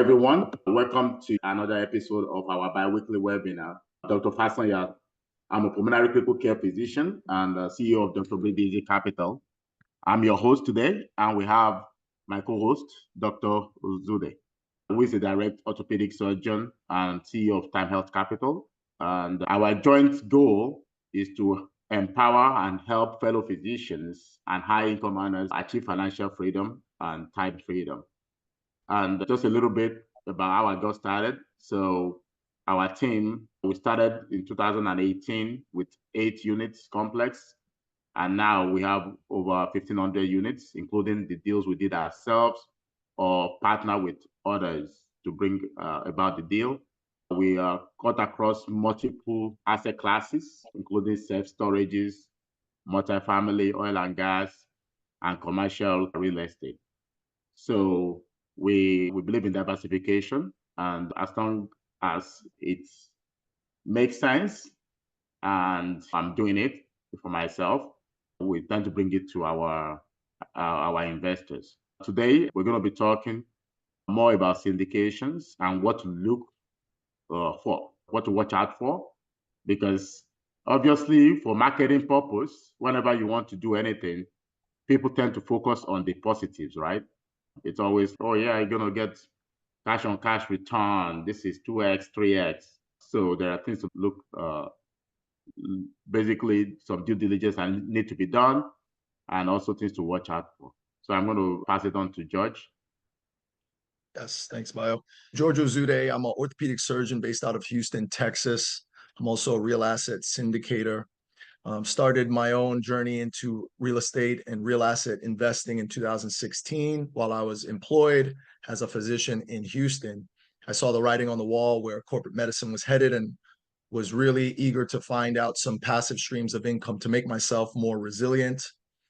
everyone. Welcome to another episode of our bi-weekly webinar. Dr. Fasanya, I'm a pulmonary critical care physician and CEO of Dr. Easy Capital. I'm your host today, and we have my co-host, Dr. Ozoude, who is a direct orthopedic surgeon and CEO of Time Health Capital. And our joint goal is to empower and help fellow physicians and high-income earners achieve financial freedom and time freedom. And just a little bit about how I got started. So our team, we started in 2018 with 8 units complex. And now we have over 1,500 units, including the deals we did ourselves or partner with others to bring about the deal. We cut across multiple asset classes, including self-storages, multifamily, oil and gas, and commercial real estate. So we believe in diversification, and as long as it makes sense and I'm doing it for myself, we tend to bring it to our investors. Today, we're going to be talking more about syndications and what to look for, what to watch out for, because obviously for marketing purpose, whenever you want to do anything, people tend to focus on the positives, right? It's always, oh yeah, you're going to get cash on cash return. This is 2x, 3x. So there are things to look, basically some due diligence and need to be done, and also things to watch out for. So I'm going to pass it on to George. Yes, thanks, Bio. George Ozoude. I'm an orthopedic surgeon based out of Houston, Texas. I'm also a real asset syndicator. Started my own journey into real estate and real asset investing in 2016 while I was employed as a physician in Houston. I saw the writing on the wall where corporate medicine was headed and was really eager to find out some passive streams of income to make myself more resilient,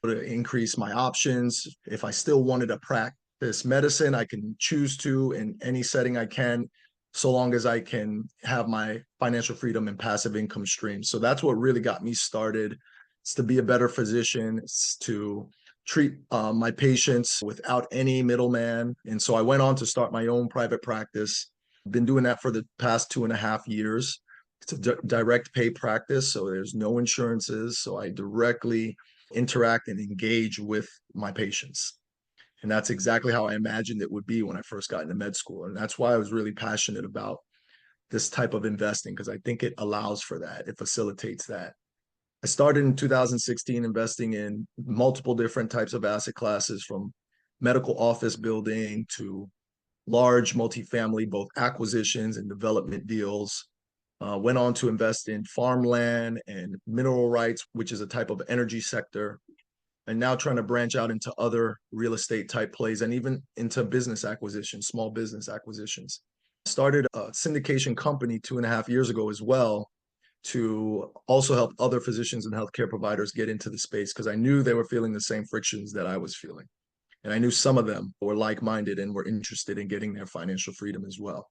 to increase my options. If I still wanted to practice medicine, I can choose to in any setting I can, so long as I can have my financial freedom and passive income streams. So that's what really got me started. It's to be a better physician. It's to treat my patients without any middleman. And so I went on to start my own private practice. I've been doing that for the past 2.5 years. It's a direct pay practice, so there's no insurances. So I directly interact and engage with my patients. And that's exactly how I imagined it would be when I first got into med school. And that's why I was really passionate about this type of investing, because I think it allows for that. It facilitates that. I started in 2016 investing in multiple different types of asset classes, from medical office building to large multifamily, both acquisitions and development deals. Went on to invest in farmland and mineral rights, which is a type of energy sector, and now trying to branch out into other real estate type plays and even into business acquisitions, small business acquisitions. Started a syndication company 2.5 years ago as well, to also help other physicians and healthcare providers get into the space, because I knew they were feeling the same frictions that I was feeling. And I knew some of them were like-minded and were interested in getting their financial freedom as well.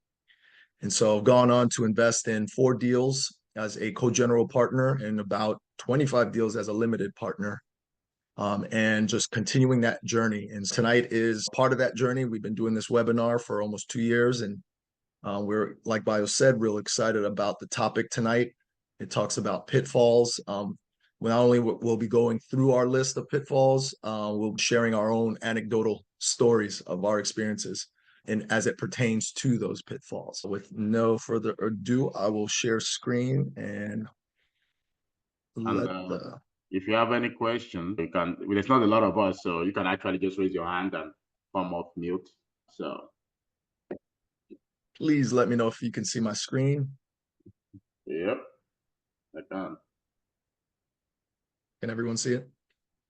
And so I've gone on to invest in 4 deals as a co-general partner and about 25 deals as a limited partner, and just continuing that journey. And tonight is part of that journey. We've been doing this webinar for almost 2 years, and we're, like Bio said, real excited about the topic tonight. It talks about pitfalls. Not only we'll be going through our list of pitfalls, we'll be sharing our own anecdotal stories of our experiences and as it pertains to those pitfalls. So with no further ado, I will share screen and if you have any questions, you can. There's not a lot of us, so you can actually just raise your hand and come off mute. So please let me know if you can see my screen. Yep, I can. Can everyone see it?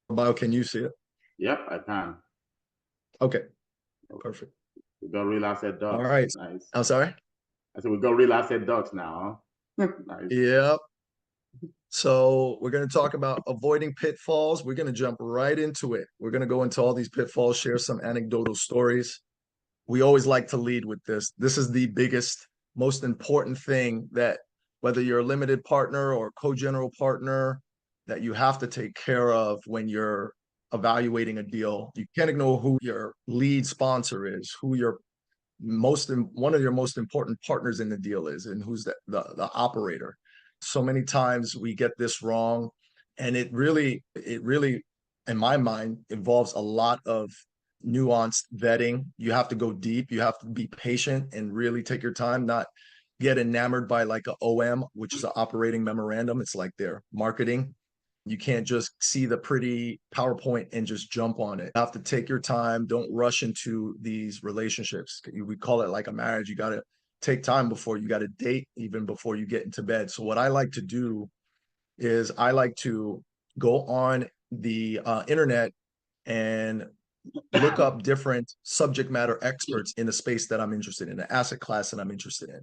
Bio, can you see it? Yep, I can. Okay, perfect. We got real asset docs. All right. Nice. I'm sorry? I said we got real asset docs now, huh? Nice. Yep. So we're going to talk about avoiding pitfalls. We're going to jump right into it. We're going to go into all these pitfalls, share some anecdotal stories. We always like to lead with this. This is the biggest, most important thing that, whether you're a limited partner or co-general partner, that you have to take care of when you're evaluating a deal. You can't ignore who your lead sponsor is, who your one of your most important partners in the deal is, and who's the operator. So many times we get this wrong, and it really, in my mind, involves a lot of nuanced vetting. You have to go deep. You have to be patient and really take your time, not get enamored by like a OM, which is an operating memorandum. It's like their marketing. You can't just see the pretty PowerPoint and just jump on it. You have to take your time. Don't rush into these relationships. We call it like a marriage. You got to take time before you got to date, even before you get into bed. So what I like to do is I like to go on the internet and look up different subject matter experts in the space that I'm interested in, the asset class that I'm interested in.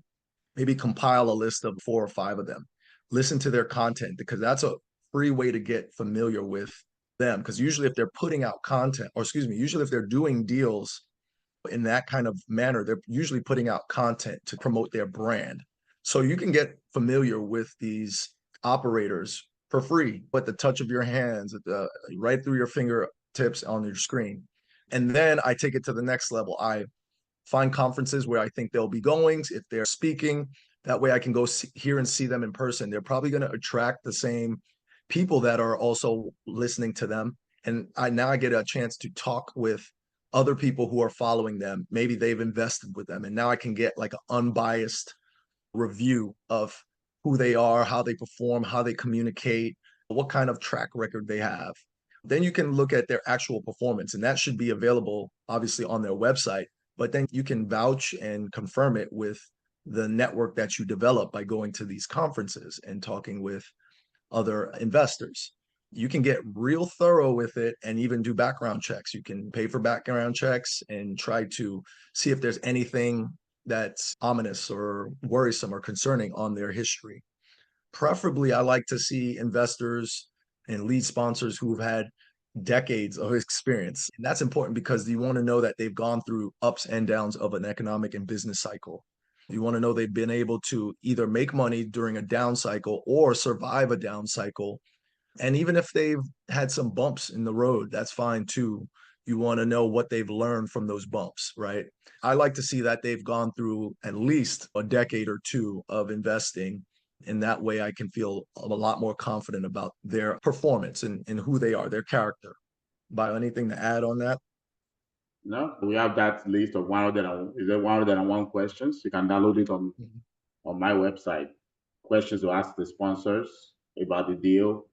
Maybe compile a list of 4 or 5 of them. Listen to their content, because that's a free way to get familiar with them. Because usually if they're putting out content, or excuse me, usually if they're doing deals in that kind of manner, they're usually putting out content to promote their brand. So you can get familiar with these operators for free at the touch of your hands, right through your fingertips on your screen. And then I take it to the next level. I find conferences where I think they'll be going. If they're speaking, that way I can go hear and see them in person. They're probably going to attract the same people that are also listening to them. And now I get a chance to talk with other people who are following them. Maybe they've invested with them. And now I can get like an unbiased review of who they are, how they perform, how they communicate, what kind of track record they have. Then you can look at their actual performance, and that should be available obviously on their website, but then you can vouch and confirm it with the network that you develop by going to these conferences and talking with other investors. You can get real thorough with it and even do background checks. You can pay for background checks and try to see if there's anything that's ominous or worrisome or concerning on their history. Preferably, I like to see investors and lead sponsors who've had decades of experience. And that's important because you want to know that they've gone through ups and downs of an economic and business cycle. You want to know they've been able to either make money during a down cycle or survive a down cycle. And even if they've had some bumps in the road, that's fine too. You want to know what they've learned from those bumps, right? I like to see that they've gone through at least a decade or two of investing. And that way I can feel a lot more confident about their performance and who they are, their character. By anything to add on that? No, we have that list of 101 questions. You can download it on my website. Questions to ask the sponsors about the deal,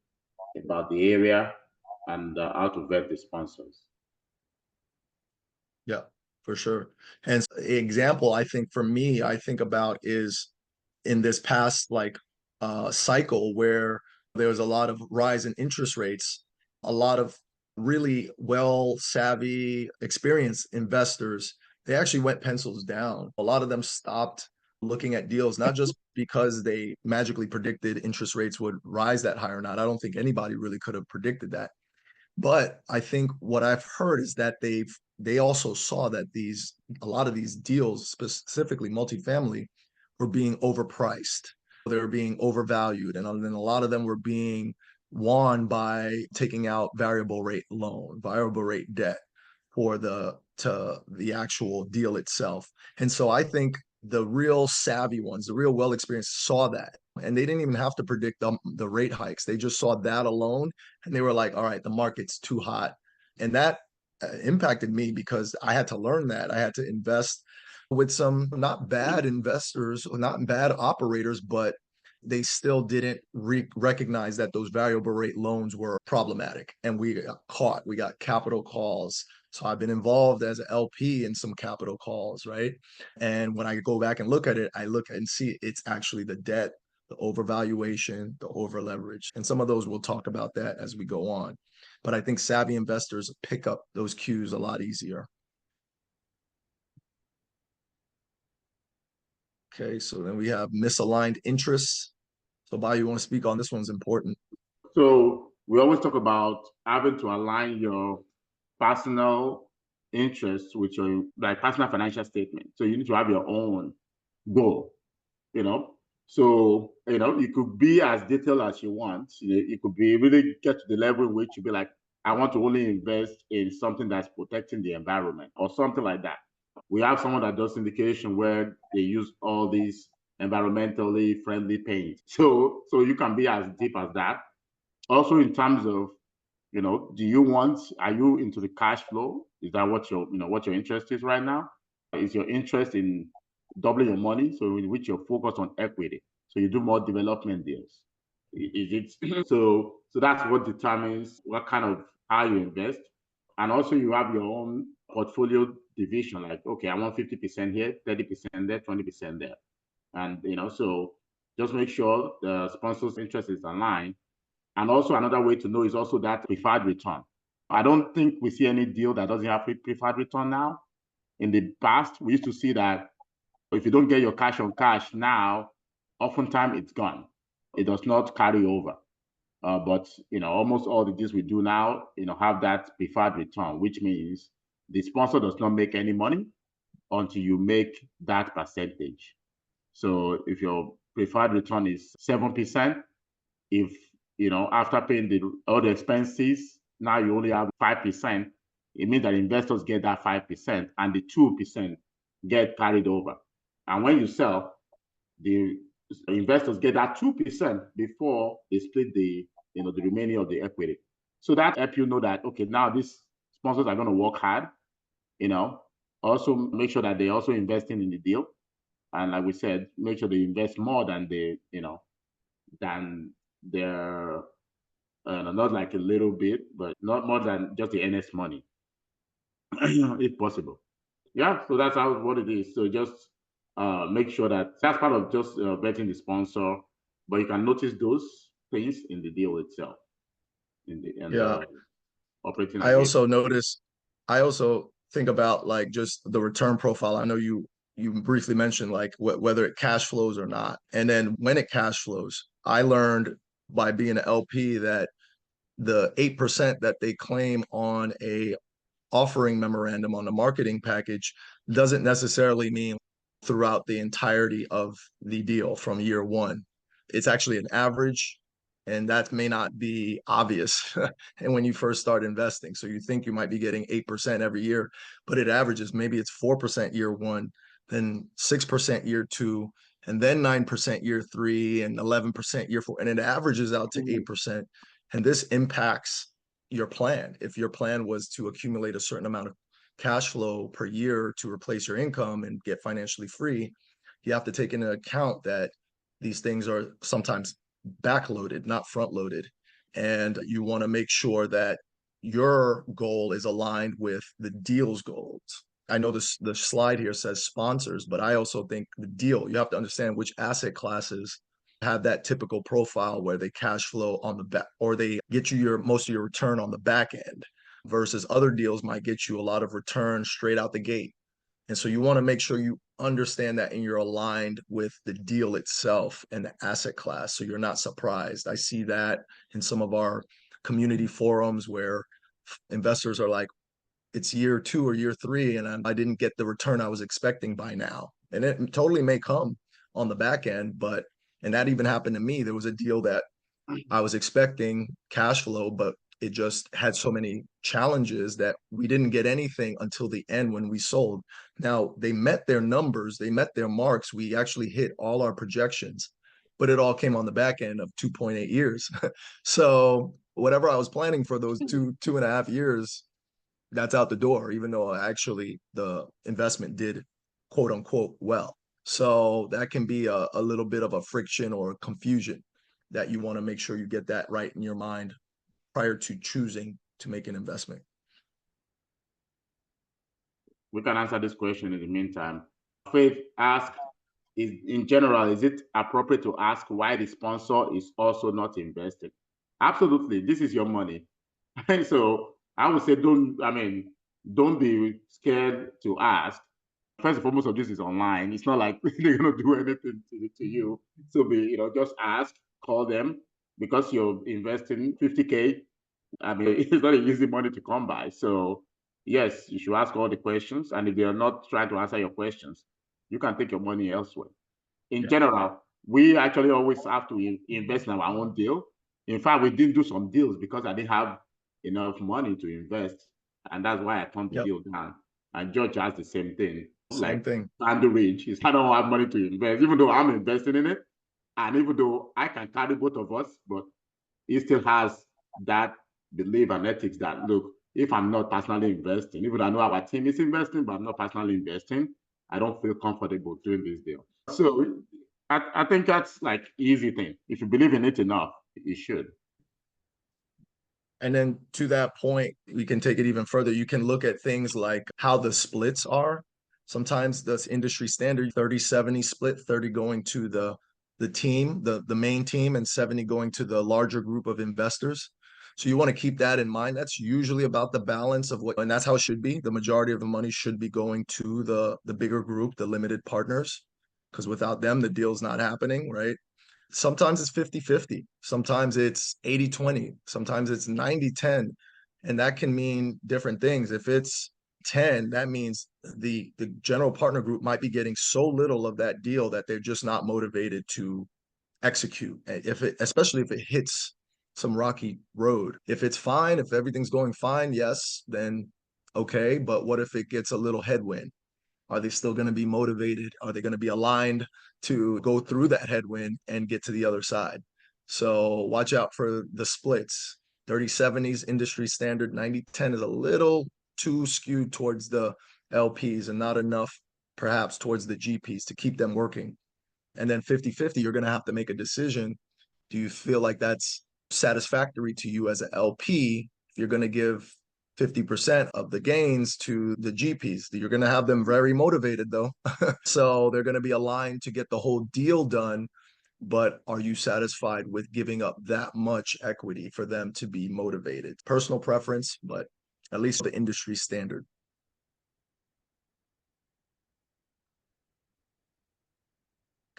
about the area, and how to vet the sponsors. Yeah, for sure. And example, I think for me, I think about is in this past cycle where there was a lot of rise in interest rates, a lot of really well savvy, experienced investors, they actually went pencils down. A lot of them stopped looking at deals, not just because they magically predicted interest rates would rise that high or not. I don't think anybody really could have predicted that. But I think what I've heard is that they also saw that a lot of these deals, specifically multifamily, were being overpriced. They were being overvalued, and then a lot of them were being won by taking out variable rate debt for the actual deal itself. And so I think the real savvy ones, the real well experienced, saw that, and they didn't even have to predict the rate hikes. They just saw that alone, and they were like, all right, the market's too hot. And that impacted me because I had to learn that. I had to invest with some not bad investors or not bad operators, but they still didn't recognize that those variable rate loans were problematic. And we got caught. We got capital calls. So I've been involved as an LP in some capital calls, right? And when I go back and look at it, I look and see it's actually the debt, the overvaluation, the over leverage. And some of those we'll talk about that as we go on. But I think savvy investors pick up those cues a lot easier. Okay, so then we have misaligned interests. So, Bayo, you want to speak on this one's important. So we always talk about having to align your personal interests with your personal financial statement. So you need to have your own goal, you know. So, you could be as detailed as you want. You could be really get to the level in which you be like, I want to only invest in something that's protecting the environment or something like that. We have someone that does syndication where they use all these environmentally friendly paint. So you can be as deep as that. Also, in terms of, are you into the cash flow? Is that what what your interest is right now? Is your interest in doubling your money? So in which you're focused on equity. So you do more development deals. Is it so that's what determines what kind of how you invest. And also you have your own portfolio division, like, okay, I want 50% here, 30% there, 20% there. And so just make sure the sponsor's interest is aligned. And also another way to know is also that preferred return. I don't think we see any deal that doesn't have preferred return now. In the past, we used to see that if you don't get your cash on cash now, oftentimes it's gone. It does not carry over. But almost all the deals we do now, have that preferred return, which means the sponsor does not make any money until you make that percentage. So if your preferred return is 7%, if after paying all the expenses, now you only have 5%, it means that investors get that 5% and the 2% get carried over. And when you sell, the investors get that 2% before they split the remaining of the equity. So that helps you know that, okay, now these sponsors are going to work hard, also make sure that they're also investing in the deal. And like we said, make sure they invest more than than their, not like a little bit, but not more than just the NS money, if possible. Yeah, so that's what it is. So just make sure that's part of just vetting the sponsor, but you can notice those things in the deal itself, in the operating I agreement. also notice, I also think about like just the return profile. I know you briefly mentioned like whether it cash flows or not. And then when it cash flows, I learned by being an LP that the 8% that they claim on a offering memorandum on the marketing package doesn't necessarily mean throughout the entirety of the deal from year one. It's actually an average, and that may not be obvious and when you first start investing. So you think you might be getting 8% every year, but it averages. Maybe it's 4% year one, then 6% year two, and then 9% year three, and 11% year four, and it averages out to 8%. And this impacts your plan. If your plan was to accumulate a certain amount of cash flow per year to replace your income and get financially free, you have to take into account that these things are sometimes backloaded, not front loaded. And you want to make sure that your goal is aligned with the deal's goals. I know the slide here says sponsors, but I also think the deal, you have to understand which asset classes have that typical profile where they cash flow on the back, or they get you most of your return on the back end, versus other deals might get you a lot of return straight out the gate. And so you want to make sure you understand that and you're aligned with the deal itself and the asset class, so you're not surprised. I see that in some of our community forums where investors are like, it's year two or year three, and I didn't get the return I was expecting by now. And it totally may come on the back end, and that even happened to me. There was a deal that I was expecting cash flow, but it just had so many challenges that we didn't get anything until the end when we sold. Now, they met their numbers, they met their marks. We actually hit all our projections, but it all came on the back end of 2.8 years. So whatever I was planning for those 2.5 years, that's out the door, even though actually the investment did quote unquote well. So that can be a little bit of a friction or confusion that you want to make sure you get that right in your mind prior to choosing to make an investment. We can answer this question in the meantime. Faith asked, in general, is it appropriate to ask why the sponsor is also not invested? Absolutely. This is your money. So I would say don't be scared to ask. First and foremost, of this is online. It's not like they're gonna do anything to you. So just ask, call them, because you're investing 50K. It's not an easy money to come by. So yes, you should ask all the questions. And if they're not trying to answer your questions, you can take your money elsewhere. In general, we actually always have to invest in our own deal. In fact, we didn't do some deals because I didn't have enough money to invest. And that's why I turned the deal down. And George has the same thing. Same thing. Standard rich. He's I don't have money to invest, even though I'm investing in it. And even though I can carry both of us, but he still has that belief and ethics that, look, if I'm not personally investing, even though I know our team is investing, but I'm not personally investing, I don't feel comfortable doing this deal. So I think that's like easy thing. If you believe in it enough, you should. And then to that point, we can take it even further. You can look at things like how the splits are. Sometimes that's industry standard 30-70 split, 30 going to the team, the main team, and 70 going to the larger group of investors. So you want to keep that in mind. That's usually about the balance of what, and that's how it should be. The majority of the money should be going to the bigger group, the limited partners, because without them, the deal's not happening, right? Sometimes it's 50-50. Sometimes it's 80-20. Sometimes it's 90-10. And that can mean different things. If it's 10, that means the general partner group might be getting so little of that deal that they're just not motivated to execute. Especially if it hits some rocky road. If it's fine, if everything's going fine, yes, then okay. But what if it gets a little headwind? Are they still going to be motivated? Are they going to be aligned to go through that headwind and get to the other side? So watch out for the splits. 30-70s industry standard, 90-10 is a little too skewed towards the LPs and not enough perhaps towards the GPs to keep them working. And then 50-50, you're going to have to make a decision. Do you feel like that's satisfactory to you as an LP? If you're going to give 50% of the gains to the GPs, you're going to have them very motivated though. So they're going to be aligned to get the whole deal done. But are you satisfied with giving up that much equity for them to be motivated? Personal preference, but at least the industry standard.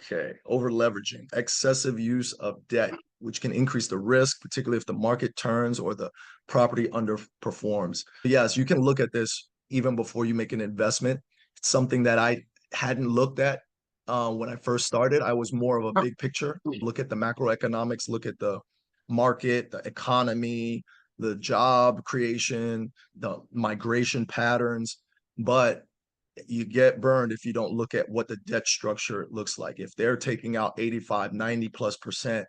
Okay, over leveraging, excessive use of debt, which can increase the risk, particularly if the market turns or the property underperforms. Yes, you can look at this even before you make an investment. It's something that I hadn't looked at when I first started. I was more of a big picture. Look at the macroeconomics, look at the market, the economy, the job creation, the migration patterns. But you get burned if you don't look at what the debt structure looks like. If they're taking out 85, 90+%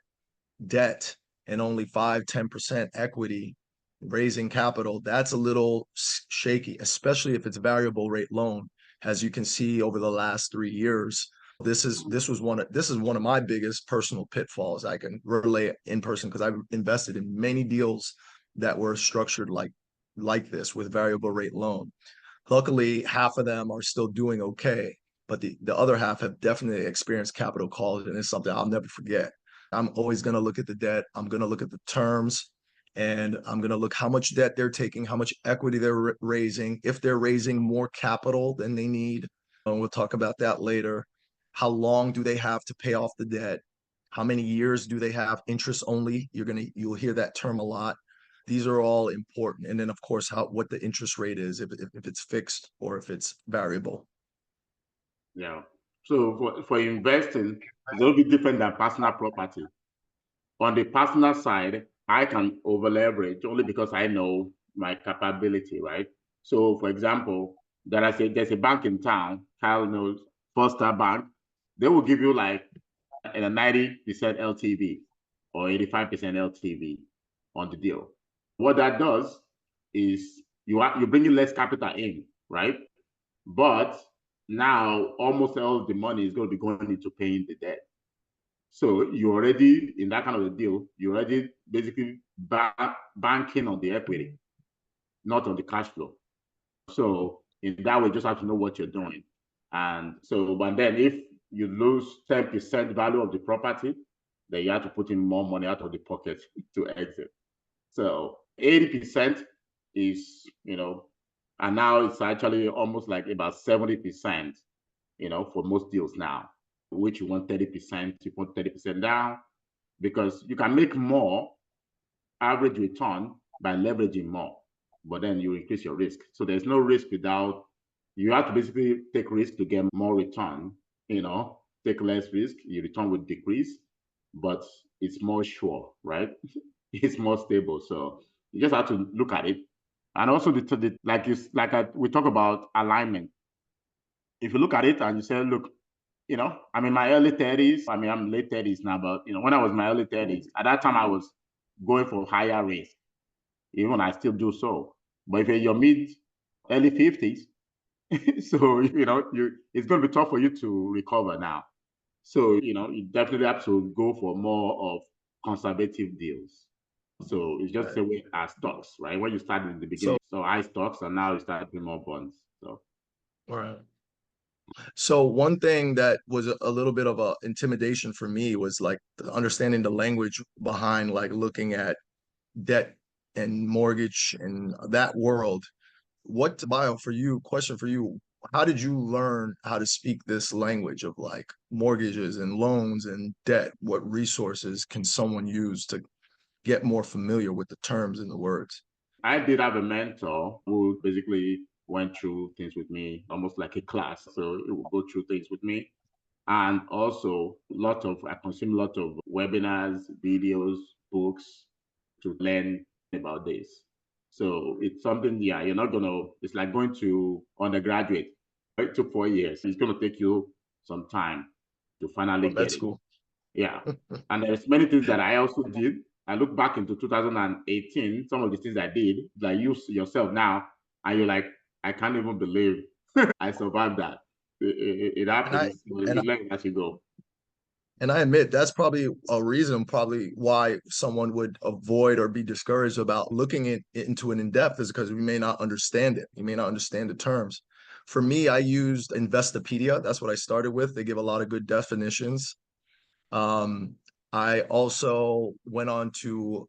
debt and only 5-10% equity, raising capital, that's a little shaky, especially if it's variable rate loan. As you can see over the last 3 years, this is one of my biggest personal pitfalls. I can relate in person because I've invested in many deals that were structured like this with variable rate loan. Luckily, half of them are still doing okay, but the other half have definitely experienced capital calls, and it's something I'll never forget. I'm always going to look at the debt. I'm going to look at the terms, and I'm going to look how much debt they're taking, how much equity they're raising, if they're raising more capital than they need. And we'll talk about that later. How long do they have to pay off the debt? How many years do they have interest only? You'll hear that term a lot. These are all important. And then, of course, what the interest rate is, if it's fixed or if it's variable. Yeah. So for investing, it's a little bit different than personal property. On the personal side, I can over leverage only because I know my capability, right? So, for example, there's a bank in town, Kyle knows, First Star Bank. They will give you like a 90% LTV or 85% LTV on the deal. What that does is you're bringing less capital in, right? But now almost all the money is going to be going into paying the debt. So you already, in that kind of a deal, you're already basically banking on the equity, not on the cash flow. So in that way, you just have to know what you're doing. And so, but then if you lose 10% value of the property, then you have to put in more money out of the pocket to exit. So 80% is, and now it's actually almost like about 70%, for most deals now, which you want 30%, you put 30% down, because you can make more average return by leveraging more, but then you increase your risk. So there's no risk without, you have to basically take risk to get more return, take less risk, your return will decrease, but it's more sure, right? It's more stable. So you just have to look at it And also we talk about alignment. If you look at it and you say, look, I'm in my early 30s. I mean, I'm late 30s now, but when I was in my early 30s, at that time I was going for higher risk. Even I still do so. But if you're in your early 50s, so it's going to be tough for you to recover now. So you definitely have to go for more of conservative deals. So it's just the way as stocks, right? When you started in the beginning, so high stocks, and now you start doing more bonds. So Right. So one thing that was a little bit of a intimidation for me was like understanding the language behind like looking at debt and mortgage and that world. What, Bio, for you, question for you, how did you learn how to speak this language of like mortgages and loans and debt? What resources can someone use to get more familiar with the terms and the words? I did have a mentor who basically went through things with me, almost like a class. So he would go through things with me. And also I consume a lot of webinars, videos, books to learn about this. So it's something, yeah, it's like going to undergraduate. It took 4 years. It's going to take you some time to finally From med get it. school. Yeah. And there's many things that I also did. I look back into 2018, some of the things I did that you yourself now, and you're like, I can't even believe I survived that. It And I happens. and You learn as you go. And I admit that's probably a reason, probably why someone would avoid or be discouraged about looking into it in depth is because we may not understand it. You may not understand the terms. For me, I used Investopedia. That's what I started with. They give a lot of good definitions. Um, I also went on to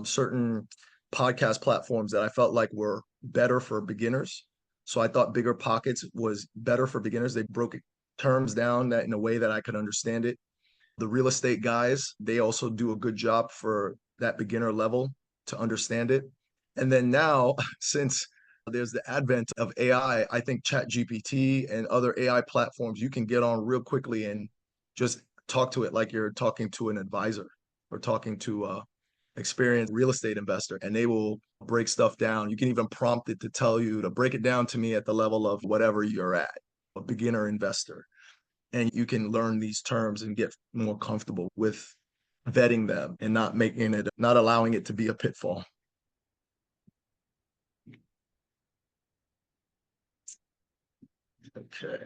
certain podcast platforms that I felt like were better for beginners. So I thought Bigger Pockets was better for beginners. They broke terms down that in a way that I could understand it. The real estate guys, they also do a good job for that beginner level to understand it. And then now, since there's the advent of AI, I think ChatGPT and other AI platforms, you can get on real quickly and just talk to it like you're talking to an advisor or talking to a experienced real estate investor, and they will break stuff down. You can even prompt it to tell you to break it down to me at the level of whatever you're at, a beginner investor, and you can learn these terms and get more comfortable with vetting them and not allowing it to be a pitfall. Okay.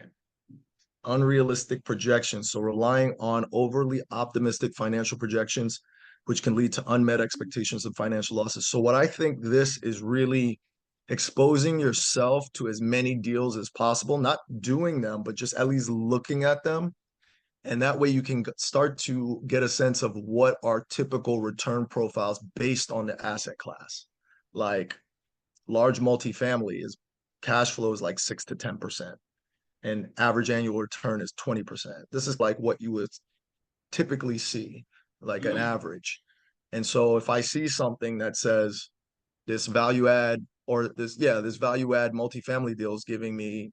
Unrealistic projections. So relying on overly optimistic financial projections, which can lead to unmet expectations of financial losses. So what I think this is really exposing yourself to as many deals as possible, not doing them, but just at least looking at them. And that way you can start to get a sense of what are typical return profiles based on the asset class. Like large multifamily is cash flow is like 6 to 10%, and average annual return is 20%. This is like what you would typically see, like an average. And so if I see something that says this value add or this value add multifamily deal is going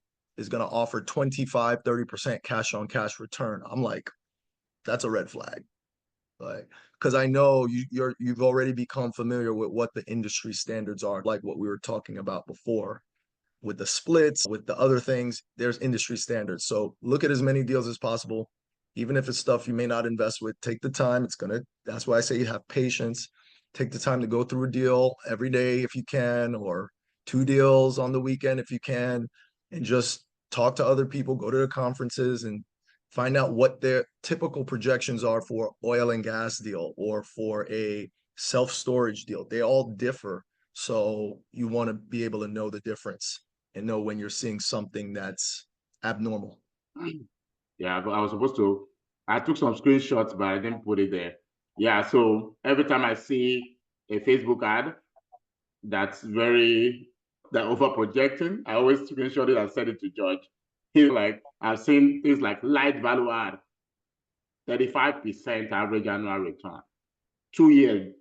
to offer 25-30% cash on cash return, I'm like, that's a red flag. Like, because I know you've already become familiar with what the industry standards are, like what we were talking about before with the splits, with the other things, there's industry standards. So look at as many deals as possible, even if it's stuff you may not invest with. Take the time. That's why I say you have patience. Take the time to go through a deal every day if you can, or two deals on the weekend if you can, and just talk to other people, go to the conferences and find out what their typical projections are for oil and gas deal or for a self-storage deal. They all differ. So you want to be able to know the difference and know when you're seeing something that's abnormal. Yeah, but I took some screenshots, but I didn't put it there. Yeah, so every time I see a Facebook ad that's that over projecting, I always screenshot it and send it to George. He's like, I've seen things like light value ad, 35% average annual return, 2 years.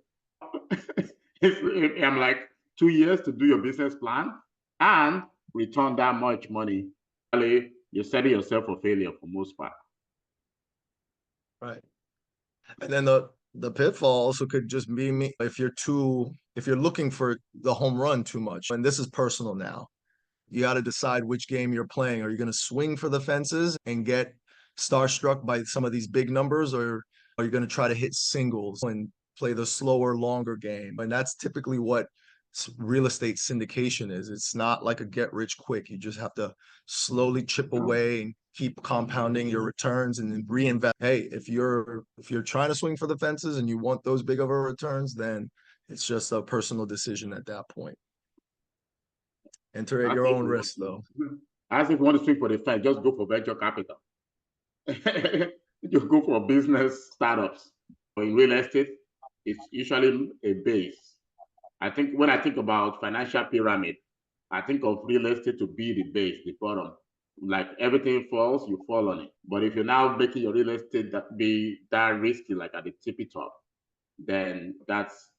I'm like, 2 years to do your business plan and return that much money. Really, you're setting yourself for failure for most part. Right. And then The pitfall also could just be me if you're looking for the home run too much. And this is personal now. You got to decide which game you're playing. Are you going to swing for the fences and get starstruck by some of these big numbers, or are you going to try to hit singles and play the slower, longer game? And that's typically what real estate syndication is. It's not like a get rich quick. You just have to slowly chip away and keep compounding your returns and then reinvest. Hey, if you're trying to swing for the fences and you want those big of a returns, then it's just a personal decision at that point. Enter at I your think own risk, though. as if you want to swing for the fence, just go for venture capital. Just go for business startups. In real estate, it's usually a base. I think when I think about financial pyramid, I think of real estate to be the base, the bottom. Like everything falls, you fall on it. But if you're now making your real estate that be that risky, like at the tippy top, then that's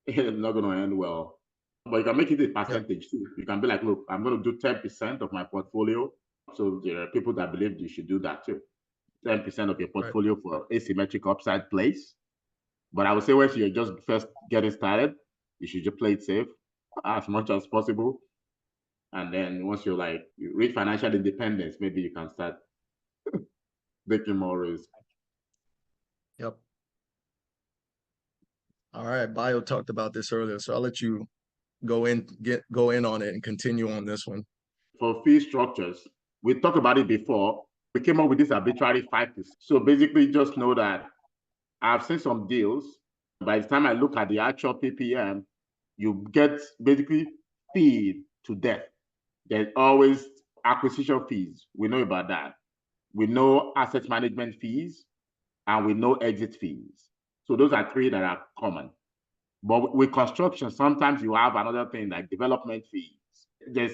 not going to end well. But you can make it a percentage too. You can be like, look, I'm going to do 10% of my portfolio. So there are people that believe you should do that too. 10% of your portfolio for asymmetric upside plays. But I would say once you're just first getting started, you should just play it safe as much as possible. And then once you reach financial independence, maybe you can start taking more risk. Yep. All right. Bio talked about this earlier, so I'll let you go in on it and continue on this one. For fee structures, we talked about it before. We came up with this arbitrary 5%. So basically just know that I've seen some deals. By the time I look at the actual PPM, you get basically fee to death. There's always acquisition fees. We know about that. We know asset management fees, and we know exit fees. So those are three that are common. But with construction, sometimes you have another thing like development fees. They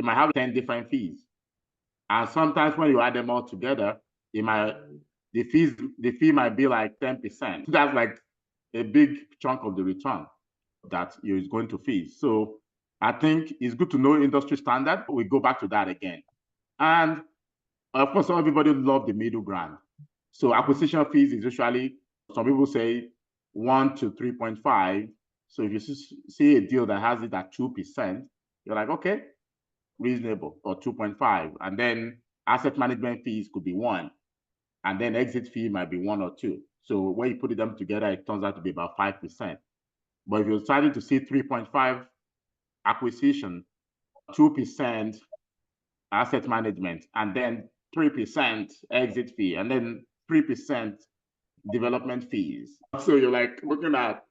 might have 10 different fees. And sometimes when you add them all together, the fee might be like 10%. That's like a big chunk of the return that you're going to fees. So I think it's good to know industry standard. We go back to that again. And of course, everybody love the middle ground. So acquisition fees is usually, some people say 1 to 3.5. So if you see a deal that has it at 2%, you're like, okay, reasonable, or 2.5. And then asset management fees could be 1. And then exit fee might be 1 or 2. So when you put them together, it turns out to be about 5%. But if you're starting to see 3.5 acquisition, 2% asset management, and then 3% exit fee, and then 3% development fees. So you're like looking at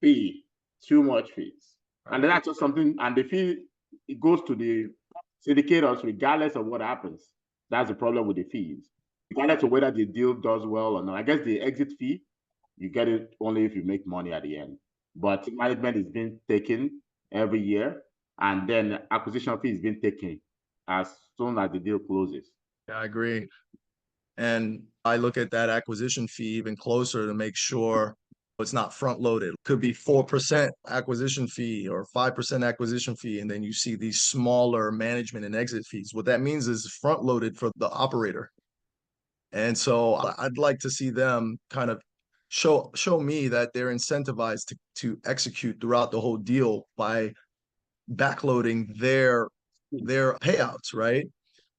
fee, too much fees. And then that's just something, and the fee, it goes to the syndicators regardless of what happens. That's the problem with the fees. Regardless of whether the deal does well or not. I guess the exit fee, you get it only if you make money at the end. But management is being taken every year, and then acquisition fee is being taken as soon as the deal closes. Yeah, I agree. And I look at that acquisition fee even closer to make sure it's not front loaded. Could be 4% acquisition fee or 5% acquisition fee. And then you see these smaller management and exit fees. What that means is front loaded for the operator. And so I'd like to see them kind of show me that they're incentivized to execute throughout the whole deal by backloading their payouts, right?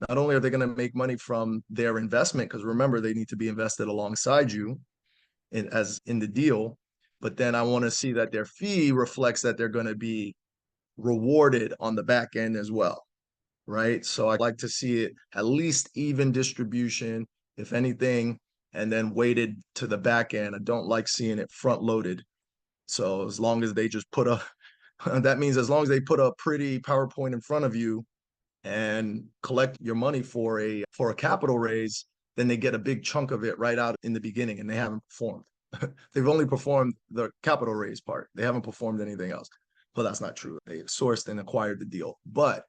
Not only are they going to make money from their investment, because remember, they need to be invested alongside you in the deal, but then I want to see that their fee reflects that they're going to be rewarded on the back end as well, right? So I'd like to see it at least even distribution, if anything, and then weighted to the back end. I don't like seeing it front loaded. So as long as they just put a that means as long as they put a pretty PowerPoint in front of you and collect your money for a capital raise, then they get a big chunk of it right out in the beginning, and they haven't performed. They've only performed the capital raise part. They haven't performed anything else. Well, that's not true. They sourced and acquired the deal, but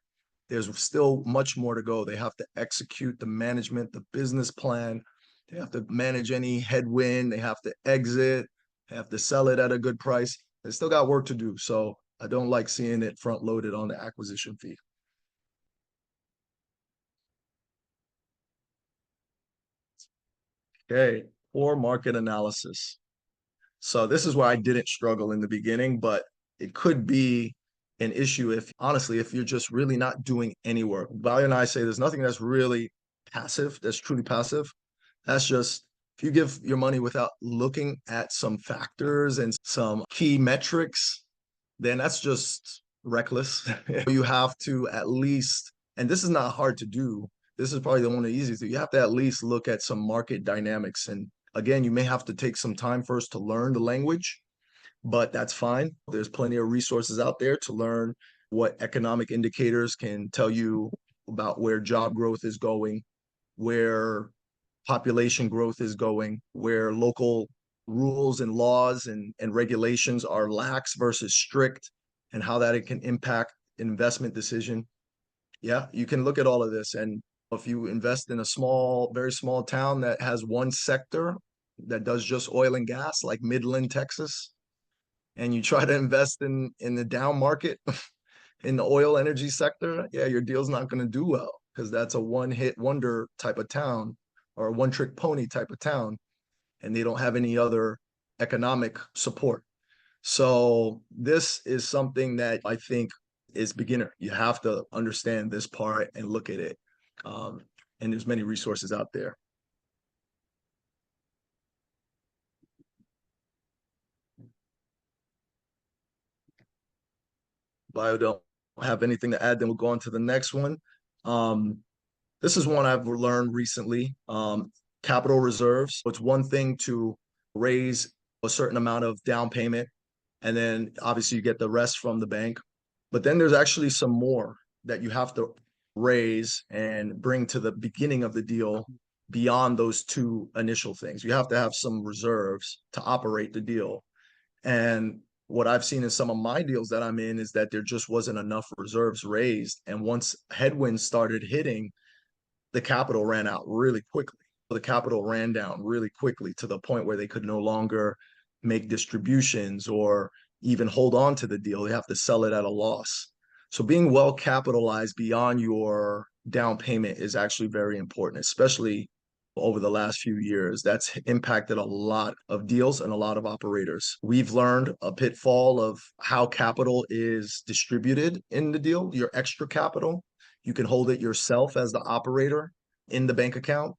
there's still much more to go. They have to execute the management, the business plan. They have to manage any headwind. They have to exit. They have to sell it at a good price. They still got work to do. So I don't like seeing it front loaded on the acquisition fee. Okay, poor market analysis. So this is where I didn't struggle in the beginning, but it could be an issue if honestly, if you're just really not doing any work. Valia and I say there's nothing that's really passive, that's truly passive. That's just if you give your money without looking at some factors and some key metrics, then that's just reckless. You have to at least, and this is not hard to do. This is probably the one of the easiest. You have to at least look at some market dynamics. And again, you may have to take some time first to learn the language, but that's fine. There's plenty of resources out there to learn what economic indicators can tell you about where job growth is going, where population growth is going, where local rules and laws and regulations are lax versus strict, and how that it can impact investment decision. Yeah, you can look at all of this. And if you invest in a small, very small town that has one sector that does just oil and gas, like Midland, Texas, and you try to invest in the down market in the oil energy sector, yeah, your deal's not going to do well because that's a one-hit wonder type of town or a one-trick pony type of town, and they don't have any other economic support. So this is something that I think is beginner. You have to understand this part and look at it. And there's many resources out there. Bio don't have anything to add, then we'll go on to the next one. This is one I've learned recently. Capital reserves. It's one thing to raise a certain amount of down payment, and then obviously you get the rest from the bank. But then there's actually some more that you have to raise and bring to the beginning of the deal beyond those two initial things. You have to have some reserves to operate the deal. And what I've seen in some of my deals that I'm in is that there just wasn't enough reserves raised. And once headwinds started hitting, the capital ran out really quickly. The capital ran down really quickly to the point where they could no longer make distributions or even hold on to the deal. They have to sell it at a loss. So being well capitalized beyond your down payment is actually very important, especially over the last few years. That's impacted a lot of deals and a lot of operators. We've learned a pitfall of how capital is distributed in the deal, your extra capital. You can hold it yourself as the operator in the bank account,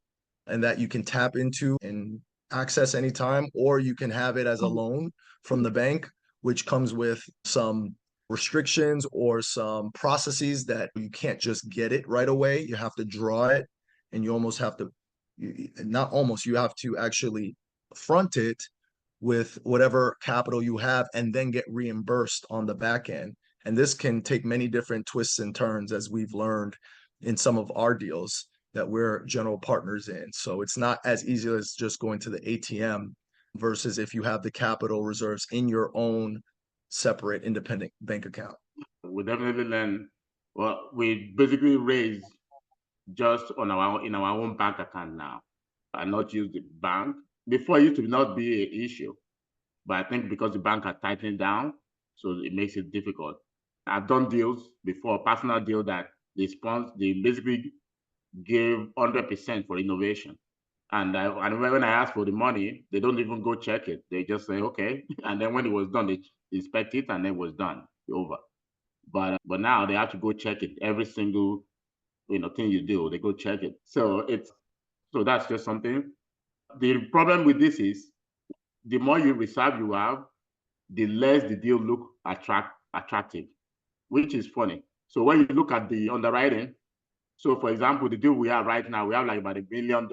and that you can tap into and access anytime, or you can have it as a loan from the bank, which comes with some restrictions or some processes that you can't just get it right away. You have to draw it, and you almost have to, not almost, you have to actually front it with whatever capital you have and then get reimbursed on the back end. And this can take many different twists and turns, as we've learned in some of our deals that we're general partners in. So it's not as easy as just going to the ATM versus if you have the capital reserves in your own separate independent bank account. We definitely learn. Well, we basically raise just on our in our own bank account now, and not use the bank. Before it used to not be an issue, but I think because the bank are tightening down, so it makes it difficult. I've done deals before, personal deal that they basically give 100% for innovation. And when I ask for the money, they don't even go check it. They just say, okay. And then when it was done, they inspect it and then it was done, over. But now they have to go check it every single thing you do. They go check it. So that's just something. The problem with this is the more you reserve you have, the less the deal look attractive, which is funny. So when you look at the underwriting, so for example, the deal we have right now, we have like about $1 million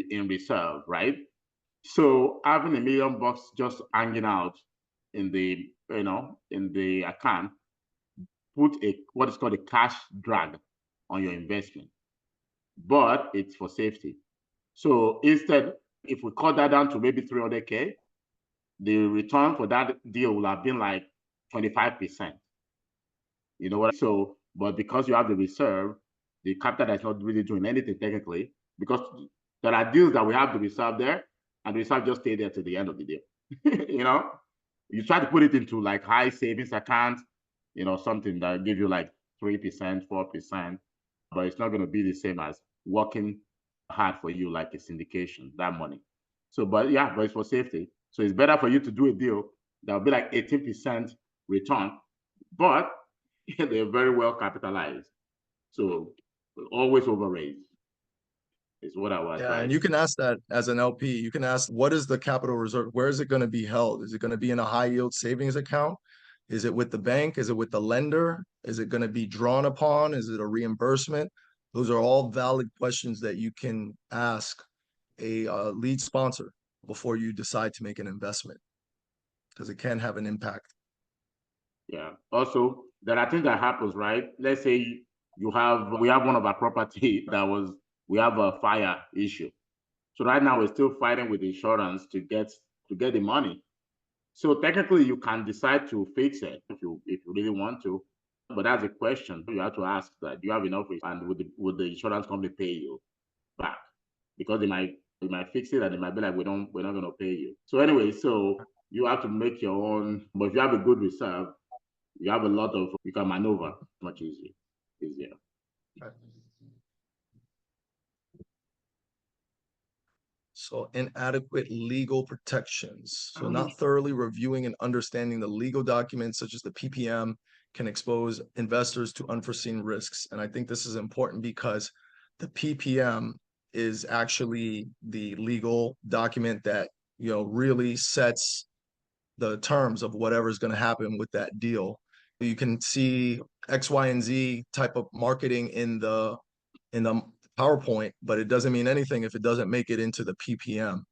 in reserve, right? So having $1 million just hanging out in the account put what is called a cash drag on your investment, but it's for safety. So instead, if we cut that down to maybe 300K, the return for that deal will have been like 25%. You know what? So, but because you have the reserve, the capital is not really doing anything technically, because there are deals that we have the reserve there, and the reserve just stay there to the end of the deal. You try to put it into like high savings account, something that give you like 3%, 4%, but it's not going to be the same as working hard for you like a syndication, that money. So, but it's for safety. So it's better for you to do a deal that will be like 18% return, but they're very well capitalized. So always overraise is what I would Yeah, and advise. you can ask that as an LP. You can ask, what is the capital reserve? Where is it going to be held? Is it going to be in a high yield savings account? Is it with the bank? Is it with the lender? Is it going to be drawn upon? Is it a reimbursement? Those are all valid questions that you can ask a lead sponsor before you decide to make an investment, because it can have an impact. Yeah. Also, there are things that happens, right? Let's say we have one of our property we have a fire issue. So right now we're still fighting with insurance to get the money. So technically you can decide to fix it if you really want to. But that's a question you have to ask, that do you have enough, and would the insurance company pay you back? Because they might fix it and they might be like, we're not gonna pay you. So anyway, so you have to make your own, but if you have a good reserve, you have a lot of, you can maneuver much easier. So inadequate legal protections. So not thoroughly reviewing and understanding the legal documents such as the PPM can expose investors to unforeseen risks. And I think this is important because the PPM is actually the legal document that, really sets the terms of whatever is going to happen with that deal. You can see X, Y, and Z type of marketing in the PowerPoint, but it doesn't mean anything if it doesn't make it into the PPM.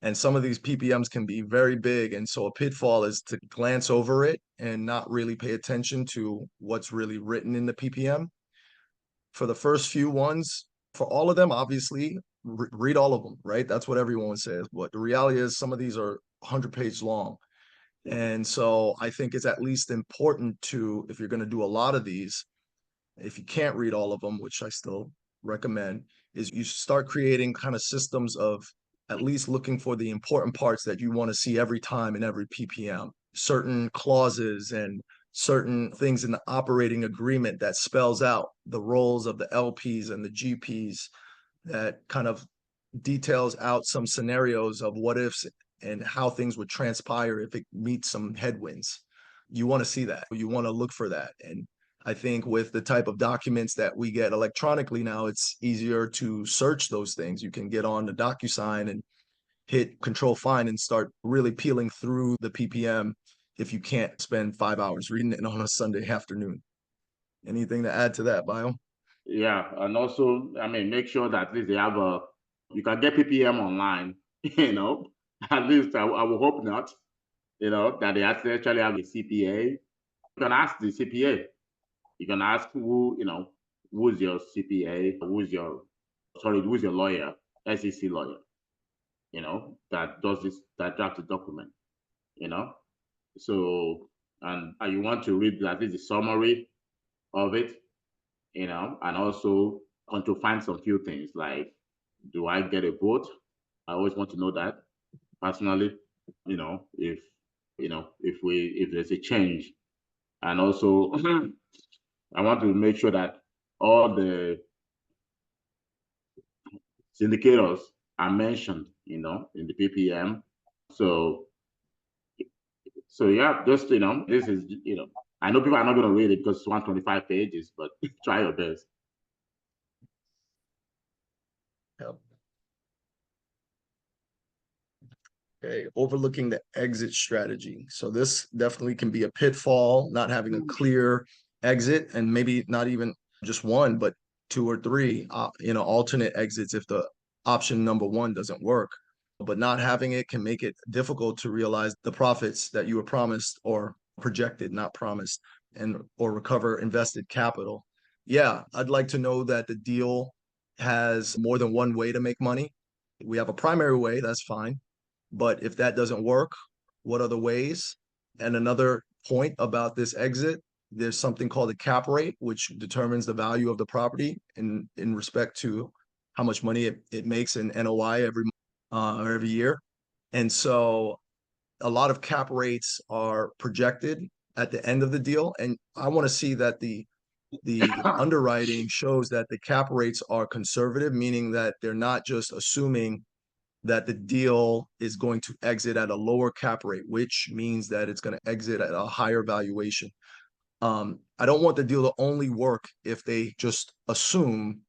And some of these PPMs can be very big. And so a pitfall is to glance over it and not really pay attention to what's really written in the PPM. For the first few ones, for all of them, obviously, read all of them, right? That's what everyone says. But the reality is some of these are 100-page long. And so I think it's at least important to, if you're going to do a lot of these, if you can't read all of them, which I still recommend, is you start creating kind of systems of at least looking for the important parts that you want to see every time in every PPM, certain clauses and certain things in the operating agreement that spells out the roles of the LPs and the GPs, that kind of details out some scenarios of what ifs and how things would transpire if it meets some headwinds. You want to see that. You want to look for that. And I think with the type of documents that we get electronically now, it's easier to search those things. You can get on the DocuSign and hit Control Find and start really peeling through the PPM if you can't spend 5 hours reading it on a Sunday afternoon. Anything to add to that, Bio? Yeah, and also, I mean, make sure that at least you can get PPM online, at least I will hope not, that they actually have a CPA. You can ask the CPA. You can ask who's your CPA, who's your lawyer, SEC lawyer, that does this, that drafts the document, So, and you want to read at least the summary of it, and also want to find some few things like, do I get a vote? I always want to know that personally, if if there's a change, and also I want to make sure that all the syndicators are mentioned, in the PPM. So yeah, just this is I know people are not going to read it because it's 125 pages, but try your best. Yep. Okay, overlooking the exit strategy. So this definitely can be a pitfall, not having a clear exit, and maybe not even just one, but two or three, alternate exits if the option number one doesn't work. But not having it can make it difficult to realize the profits that you were promised or projected, not promised, or recover invested capital. Yeah, I'd like to know that the deal has more than one way to make money. We have a primary way, that's fine. But if that doesn't work, what are the ways? And another point about this exit, there's something called a cap rate, which determines the value of the property in respect to how much money it makes in NOI every year. And so a lot of cap rates are projected at the end of the deal. And I want to see that the underwriting shows that the cap rates are conservative, meaning that they're not just assuming that the deal is going to exit at a lower cap rate, which means that it's going to exit at a higher valuation. I don't want the deal to only work if they just assume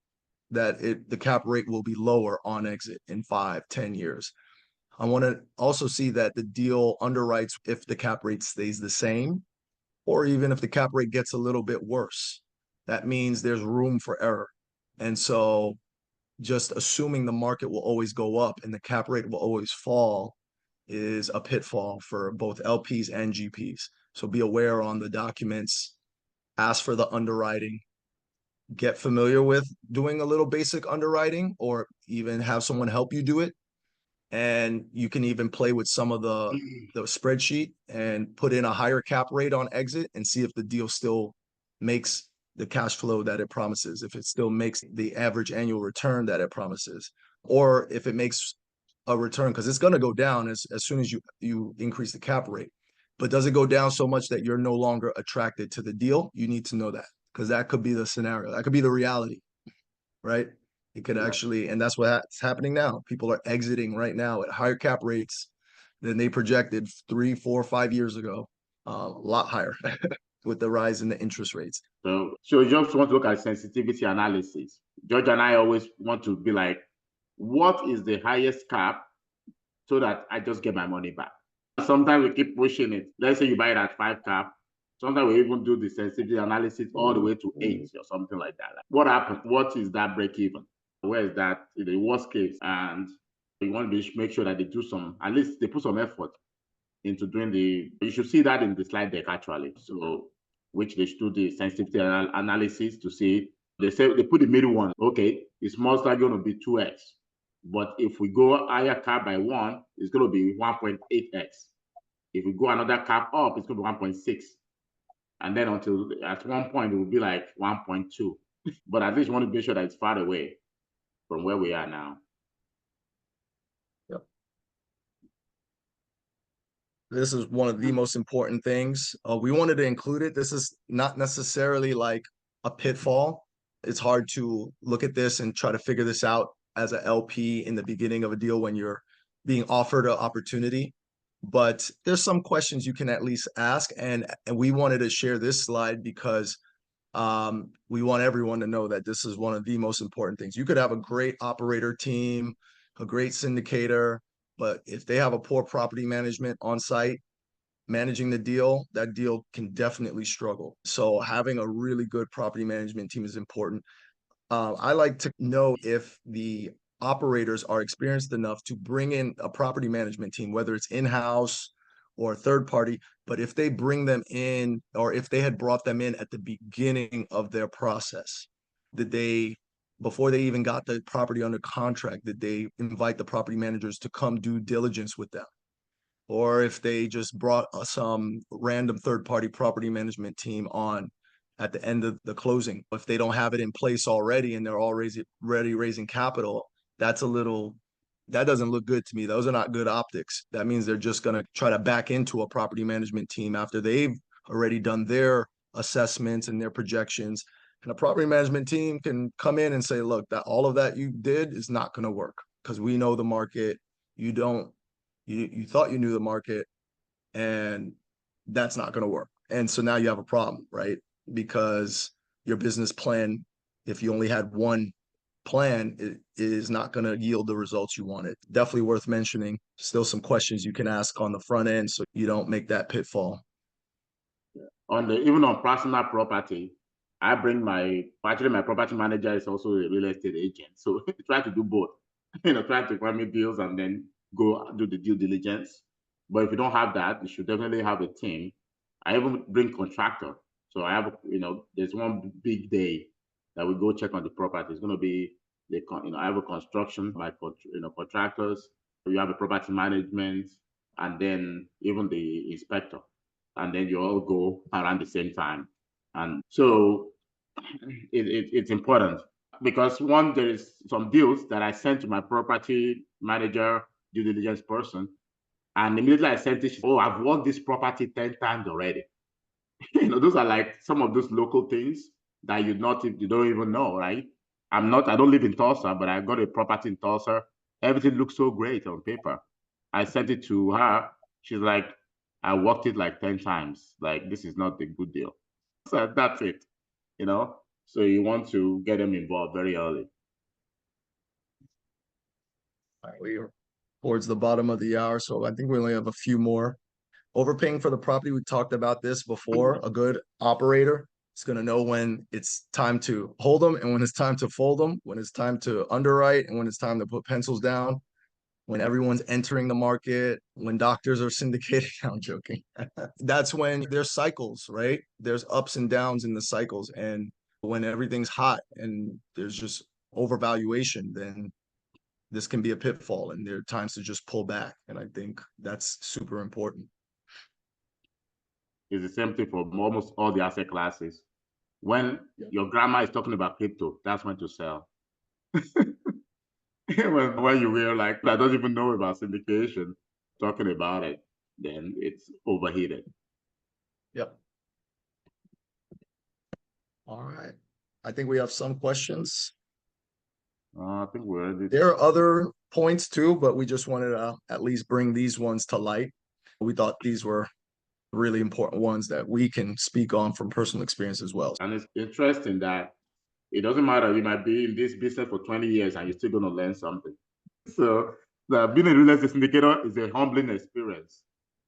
that the cap rate will be lower on exit in 5-10 years. I want to also see that the deal underwrites if the cap rate stays the same, or even if the cap rate gets a little bit worse. That means there's room for error. And so just assuming the market will always go up and the cap rate will always fall is a pitfall for both LPs and GPs. So be aware on the documents, ask for the underwriting, get familiar with doing a little basic underwriting, or even have someone help you do it. And you can even play with some of the spreadsheet and put in a higher cap rate on exit and see if the deal still makes the cash flow that it promises, if it still makes the average annual return that it promises, or if it makes a return, because it's going to go down as soon as you increase the cap rate. But does it go down so much that you're no longer attracted to the deal? You need to know that, because that could be the scenario. That could be the reality, right? It could actually, and that's what's happening now. People are exiting right now at higher cap rates than they projected 3, 4, 5 years ago. A lot higher with the rise in the interest rates. So you just want to look at sensitivity analysis. George and I always want to be like, what is the highest cap so that I just get my money back? Sometimes we keep pushing it. Let's say you buy it at 5 cap. Sometimes we even do the sensitivity analysis all the way to 8 or something like that. What happened? What is that break even? Where is that in the worst case? And you want to make sure that they do some, at least they put some effort into doing you should see that in the slide deck actually. So, which they should do the sensitivity analysis to see, they put the middle one. Okay, it's most likely going to be 2x. But if we go higher cap by 1, it's going to be 1.8x. If we go another cap up, it's going to be 1.6. And then until at one point, it will be like 1.2. But at least you want to make sure that it's far away from where we are now. Yep. This is one of the most important things. We wanted to include it. This is not necessarily like a pitfall. It's hard to look at this and try to figure this out as an LP in the beginning of a deal when you're being offered an opportunity. But there's some questions you can at least ask. And we wanted to share this slide because we want everyone to know that this is one of the most important things. You could have a great operator team, a great syndicator, but if they have a poor property management on site managing the deal, that deal can definitely struggle. So having a really good property management team is important. I like to know if the operators are experienced enough to bring in a property management team, whether it's in-house or a third party, but if they bring them in, or if they had brought them in at the beginning of their process, before they even got the property under contract, did they invite the property managers to come do diligence with them? Or if they just brought some random third-party property management team on at the end of the closing. If they don't have it in place already and they're already raising capital, that doesn't look good to me. Those are not good optics. That means they're just going to try to back into a property management team after they've already done their assessments and their projections. And a property management team can come in and say, look, that all of that you did is not going to work because we know the market. You thought you knew the market, and that's not going to work. And so now you have a problem, right? Because your business plan, if you only had one plan, it is not going to yield the results you wanted. Definitely worth mentioning. Still some questions you can ask on the front end so you don't make that pitfall. Even on personal property, I bring my property manager is also a real estate agent. So try to do both. Try to find me deals and then go do the due diligence. But if you don't have that, you should definitely have a team. I even bring contractor. So I have, there's one big day that we go check on the property. It's going to be I have a construction by contractors. You have a property management, and then even the inspector, and then you all go around the same time. And so it's important because there is some deals that I sent to my property manager, due diligence person, and immediately I sent it. Oh, I've worked this property 10 times already. Those are like some of those local things that you don't even know, right? I don't live in Tulsa, but I got a property in Tulsa. Everything looks so great on paper. I sent it to her. She's like, I worked it like 10 times. Like, this is not a good deal. So that's it, you know? So you want to get them involved very early. All right, we are towards the bottom of the hour, so I think we only have a few more. Overpaying for the property, we talked about this before. A good operator is going to know when it's time to hold them and when it's time to fold them, when it's time to underwrite and when it's time to put pencils down, when everyone's entering the market, when doctors are syndicating. I'm joking. That's when there's cycles, right? There's ups and downs in the cycles. And when everything's hot and there's just overvaluation, then this can be a pitfall and there are times to just pull back. And I think that's super important. It's the same thing for almost all the asset classes. When your grandma is talking about crypto, that's when to sell. when you hear like that doesn't even know about syndication talking about it, then it's overheated. Yep. All right. I think we have some questions. I think we're ready. There are other points too, but we just wanted to at least bring these ones to light. We thought these were really important ones that we can speak on from personal experience as well. And it's interesting that it doesn't matter. You might be in this business for 20 years and you're still going to learn something. So being a real estate syndicator is a humbling experience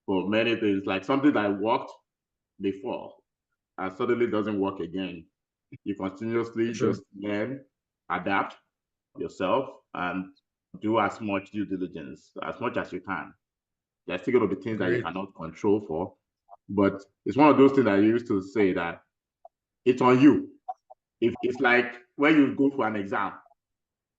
for many things, like something that worked before and suddenly doesn't work again. You continuously just learn, adapt yourself, and do as much due diligence as much as you can. There's still going to be things that you cannot control for, but it's one of those things that I used to say that it's on you. If it's like when you go for an exam,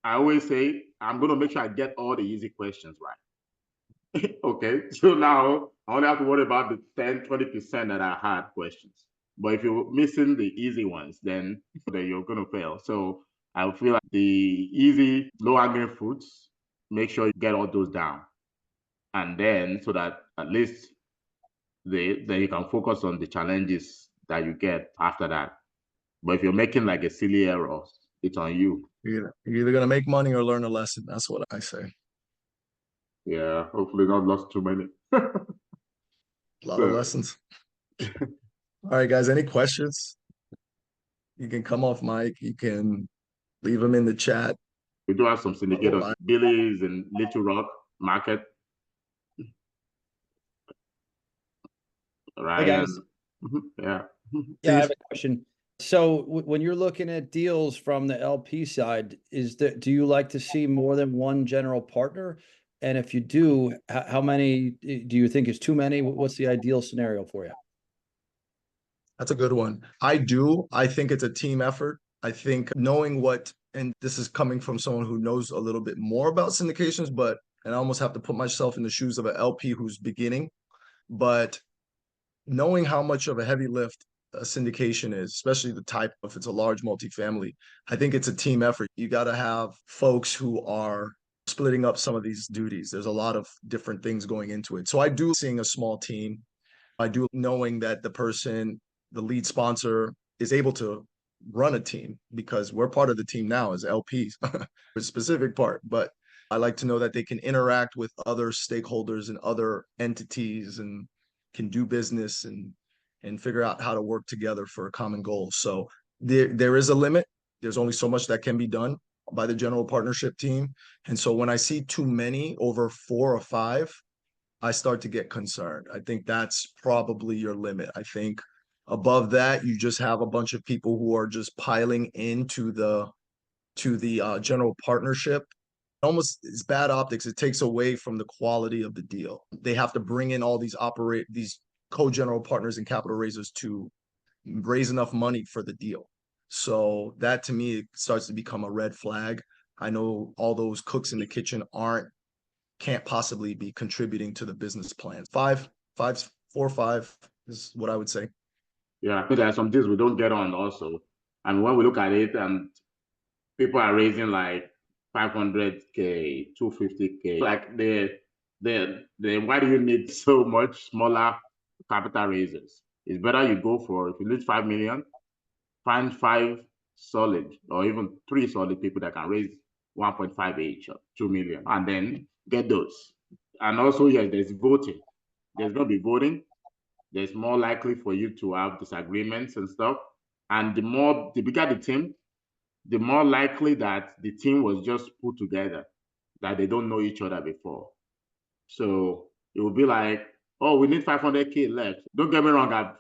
I always say, I'm going to make sure I get all the easy questions right. Okay, so now I only have to worry about the 10, 20% that I had questions. But if you're missing the easy ones, then you're going to fail. So I feel like the easy, low-hanging fruits, make sure you get all those down. And then so that at least then you can focus on the challenges that you get after that. But if you're making like a silly error, it's on you. You're either going to make money or learn a lesson. That's what I say. Yeah, hopefully not lost too many. A lot of lessons. All right, guys, any questions? You can come off mic. You can leave them in the chat. We do have some syndicators. Billy's in Little Rock Market. Right. Hey guys. Yeah. Yeah, I have a question. So when you're looking at deals from the LP side, do you like to see more than one general partner? And if you do, how many do you think is too many? What's the ideal scenario for you? That's a good one. I do. I think it's a team effort. I think knowing what, and this is coming from someone who knows a little bit more about syndications, and I almost have to put myself in the shoes of an LP who's beginning, but knowing how much of a heavy lift a syndication is, especially the type, if it's a large multifamily, I think it's a team effort. You got to have folks who are splitting up some of these duties. There's a lot of different things going into it. So I do seeing a small team. I do knowing that the lead sponsor is able to run a team because we're part of the team now as LPs, a specific part, but I like to know that they can interact with other stakeholders and other entities and can do business and figure out how to work together for a common goal. So there is a limit. There's only so much that can be done by the general partnership team. And so when I see too many over 4 or 5, I start to get concerned. I think that's probably your limit. I think above that, you just have a bunch of people who are just piling into the general partnership. Almost it's bad optics. It takes away from the quality of the deal. They have to bring in all these co-general partners and capital raisers to raise enough money for the deal. So that to me starts to become a red flag. I know all those cooks in the kitchen can't possibly be contributing to the business plan. 4 or 5 is what I would say. Yeah, I think there are some things we don't get on also. And when we look at it and people are raising like 500K, 250K, like why do you need so much smaller capital raises? It's better you go for, if you need 5 million, find 5 solid or even 3 solid people that can raise 1.5 each, 2 million, and then get those. And also, yes, there's voting. There's going to be voting. There's more likely for you to have disagreements and stuff. And the bigger the team, the more likely that the team was just put together, that they don't know each other before. So it will be like, oh, we need 500K left. Don't get me wrong, I've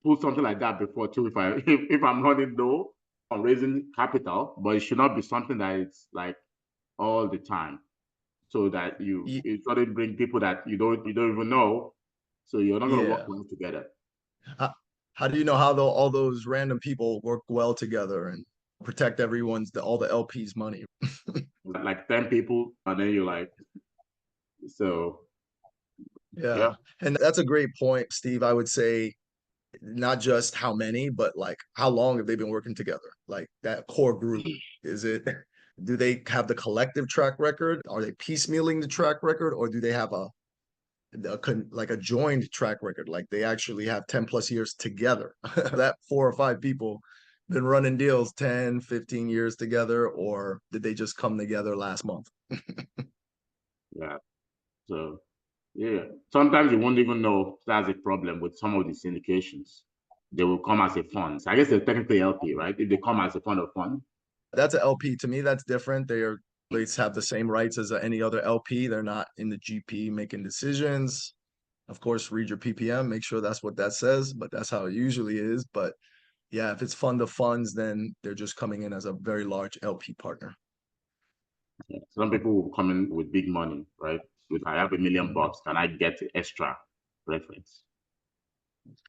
put something like that before too. If I'm running low on raising capital, but it should not be something that it's like all the time, so that it suddenly bring people that you don't even know, so you're not going to work well together. How do you know how all those random people work well together and protect all the LPs' money? Like 10 people, and then you're like, so. Yeah. And that's a great point, Steve. I would say not just how many, but like how long have they been working together? Like that core group, do they have the collective track record? Are they piecemealing the track record, or do they have a joined track record? Like they actually have 10 plus years together. That 4 or 5 people been running deals 10, 15 years together, or did they just come together last month? Yeah. So yeah, sometimes you won't even know that's a problem with some of the syndications. They will come as a fund. I guess they're technically LP, right? If they come as a fund of fund. That's an LP. To me, that's different. They have the same rights as any other LP. They're not in the GP making decisions. Of course, read your PPM, make sure that's what that says, but that's how it usually is. But yeah, if it's fund of funds, then they're just coming in as a very large LP partner. Yeah. Some people will come in with big money, right? I have $1 million, can I get extra reference?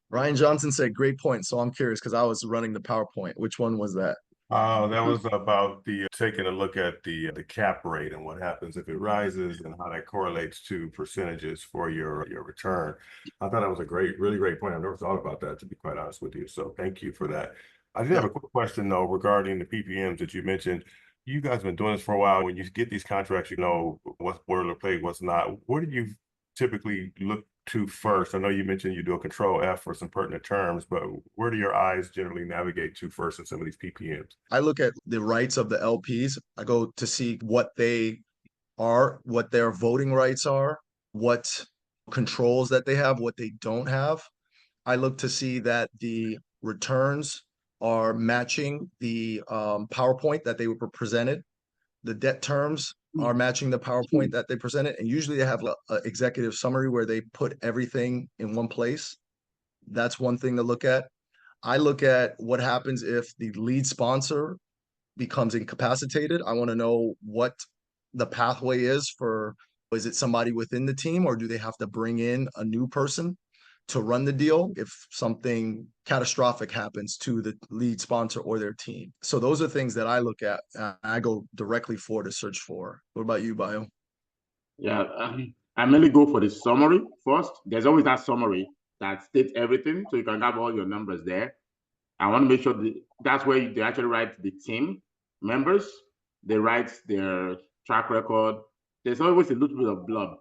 Ryan Johnson said, great point. So I'm curious because I was running the PowerPoint. Which one was that? That was about taking a look at the cap rate and what happens if it rises and how that correlates to percentages for your return. I thought that was a really great point. I've never thought about that, to be quite honest with you. So thank you for that. I did have a quick question though regarding the PPMs that you mentioned. You guys have been doing this for a while. When you get these contracts, you know what's boilerplate, what's not. Where do you typically look to first? I know you mentioned you do a control F for some pertinent terms, but where do your eyes generally navigate to first in some of these PPMs? I look at the rights of the LPs. I go to see what they are, what their voting rights are, what controls that they have, what they don't have. I look to see that the returns are matching the PowerPoint that they were presented. The debt terms are matching the PowerPoint that they presented. And usually they have an executive summary where they put everything in one place. That's one thing to look at. I look at what happens if the lead sponsor becomes incapacitated. I want to know what the pathway is is it somebody within the team, or do they have to bring in a new person to run the deal if something catastrophic happens to the lead sponsor or their team? So those are things that I look at. I go directly to search for. What about you, Bio? Yeah, I mainly go for the summary first. There's always that summary that states everything, so you can have all your numbers there. I want to make sure that's where they actually write the team members. They write their track record. There's always a little bit of blurb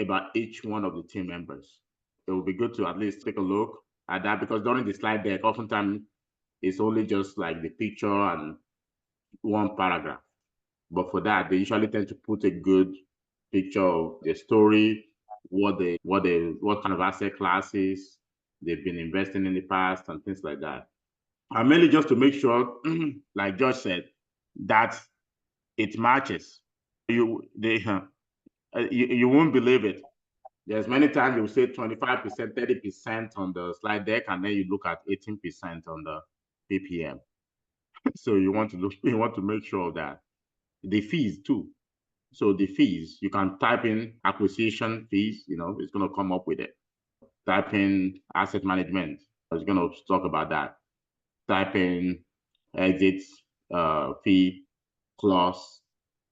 about each one of the team members. It would be good to at least take a look at that, because during the slide deck, oftentimes it's only just like the picture and one paragraph. But for that, they usually tend to put a good picture of the story, what kind of asset classes they've been investing in the past, and things like that. And mainly just to make sure, like Josh said, that it matches. You won't believe it. There's many times you say 25%, 30% on the slide deck, and then you look at 18% on the PPM. So you want to make sure that the fees too. So the fees, you can type in acquisition fees, it's going to come up with it. Type in asset management, it's going to talk about that. Type in exit fee clause.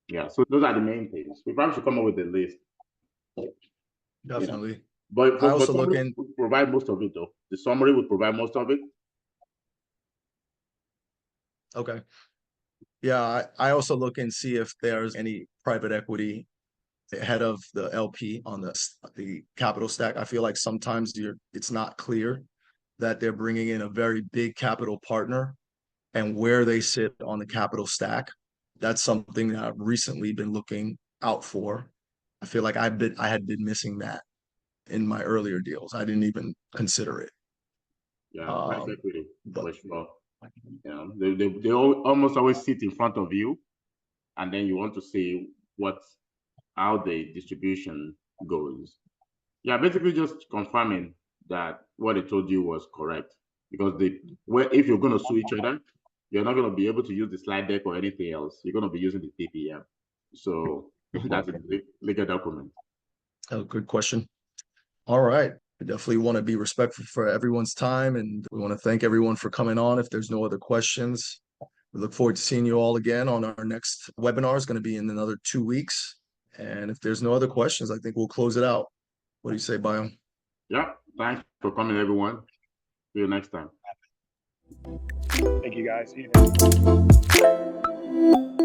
Yeah, so those are the main things. We probably should come up with a list. Definitely. But I also look in. Provide most of it though. The summary would provide most of it. Okay. Yeah, I also look and see if there's any private equity ahead of the LP on the capital stack. I feel like sometimes it's not clear that they're bringing in a very big capital partner and where they sit on the capital stack. that's something that I've recently been looking out for. I feel like I had been missing that in my earlier deals. I didn't even consider it. Yeah, price equity but- for sure. You know, they almost always sit in front of you, and then you want to see how the distribution goes. Yeah, basically just confirming that what they told you was correct. Because if you're going to sue each other, you're not going to be able to use the slide deck or anything else. You're going to be using the TPM. So that's a legal document. Oh, good question. All right. We definitely want to be respectful for everyone's time, and we want to thank everyone for coming on. If there's no other questions, we look forward to seeing you all again on our next webinar. It's going to be in another 2 weeks. And if there's no other questions, I think we'll close it out. What do you say, Bio? Yeah, thanks for coming, everyone. See you next time. Thank you, guys. See you next time.